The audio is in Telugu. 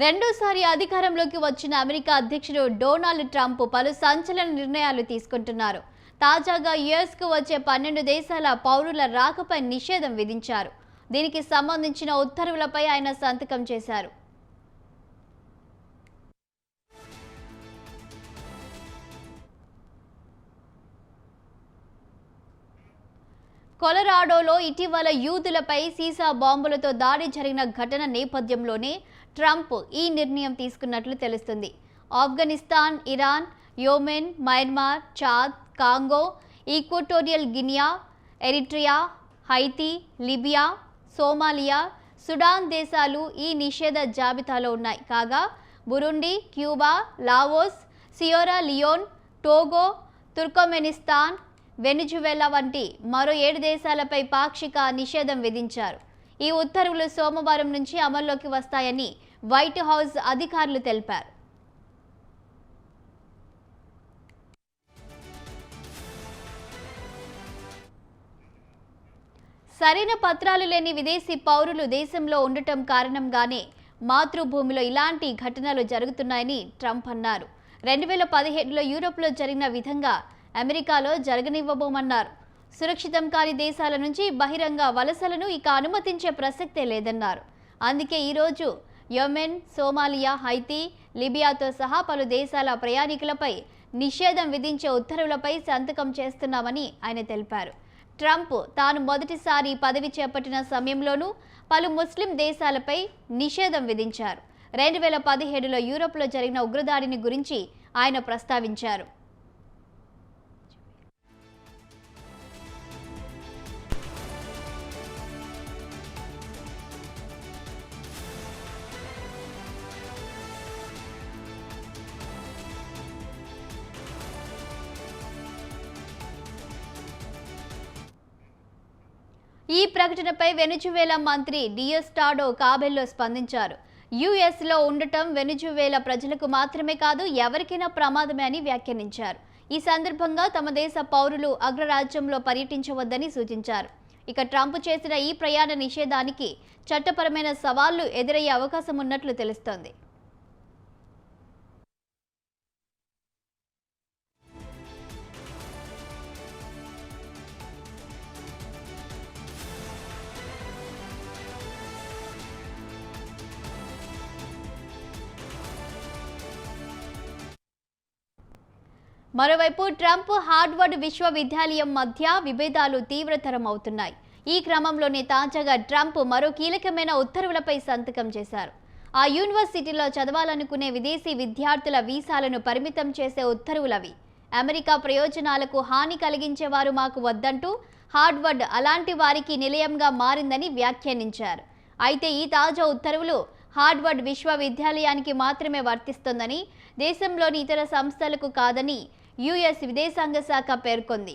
రెండోసారి అధికారంలోకి వచ్చిన అమెరికా అధ్యక్షుడు డొనాల్డ్ ట్రంప్ పలు సంచలన నిర్ణయాలు తీసుకుంటున్నారు. తాజాగా యుఎస్కు వచ్చే 12 దేశాల పౌరుల రాకపై నిషేధం విధించారు. దీనికి సంబంధించిన ఉత్తర్వులపై ఆయన సంతకం చేశారు. కొలరాడోలో ఇటీవల యూదులపై సీసా బాంబులతో దాడి జరిగిన ఘటన నేపథ్యంలోనే ట్రంప్ ఈ నిర్ణయం తీసుకున్నట్లు తెలుస్తుంది. Afghanistan, Iran, Yemen, Myanmar, Chad, Congo, Equatorial Guinea, Eritrea, Haiti, Libya, Somalia, Sudan దేశాలు ఈ నిషేధ జాబితాలో ఉన్నాయి. కాగా Burundi, Cuba, Laos, Sierra Leone, Togo, Turkmenistan, Venezuela వంటి మరో 7 దేశాలపై పాక్షిక నిషేధం విధించారు. ఈ ఉత్తర్వులు సోమవారం నుంచి అమల్లోకి వస్తాయని వైట్ హౌస్ అధికారులు తెలిపారు. సరైన పత్రాలు లేని విదేశీ పౌరులు దేశంలో ఉండటం కారణంగానే మాతృభూమిలో ఇలాంటి ఘటనలు జరుగుతున్నాయని ట్రంప్ అన్నారు. 2017లో యూరోప్లో జరిగిన విధంగా అమెరికాలో జరగనివ్వబోమన్నారు. సురక్షితం కాని దేశాల నుంచి బహిరంగ వలసలను ఇక అనుమతించే ప్రసక్తే లేదన్నారు. అందుకే ఈరోజు యెమెన్, సోమాలియా, హైతీ, లిబియాతో సహా పలు దేశాల ప్రయాణికులపై నిషేధం విధించే ఉత్తర్వులపై సంతకం చేస్తున్నామని ఆయన తెలిపారు. ట్రంప్ తాను మొదటిసారి పదవి చేపట్టిన సమయంలోనూ పలు ముస్లిం దేశాలపై నిషేధం విధించారు. 2017లో యూరోప్లో జరిగిన ఉగ్రదాడిని గురించి ఆయన ప్రస్తావించారు. ఈ ప్రకటనపై వెనిజువేలా మంత్రి డియస్టాడో కాబెల్లో స్పందించారు. యుఎస్లో ఉండటం వెనిజువేలా ప్రజలకు మాత్రమే కాదు, ఎవరికైనా ప్రమాదమే అని వ్యాఖ్యానించారు. ఈ సందర్భంగా తమ దేశ పౌరులు అగ్రరాజ్యంలో పర్యటించవద్దని సూచించారు. ఇక ట్రంప్ చేసిన ఈ ప్రయాణ నిషేధానికి చట్టపరమైన సవాళ్లు ఎదురయ్యే అవకాశం ఉన్నట్లు తెలుస్తోంది. మరోవైపు ట్రంప్ హార్వర్డ్ విశ్వవిద్యాలయం మధ్య విభేదాలు తీవ్రతరం అవుతున్నాయి. ఈ క్రమంలోనే తాజాగా ట్రంప్ మరో కీలకమైన ఉత్తర్వులపై సంతకం చేశారు. ఆ యూనివర్సిటీలో చదవాలనుకునే విదేశీ విద్యార్థుల వీసాలను పరిమితం చేసే ఉత్తర్వులవి. అమెరికా ప్రయోజనాలకు హాని కలిగించేవారు మాకు వద్దంటూ హార్వర్డ్ అలాంటి వారికి నిలయంగా మారిందని వ్యాఖ్యానించారు. అయితే ఈ తాజా ఉత్తర్వులు హార్వర్డ్ విశ్వవిద్యాలయానికి మాత్రమే వర్తిస్తుందని, దేశంలోని ఇతర సంస్థలకు కాదని యుఎస్ విదేశాంగ శాఖ పేర్కొంది.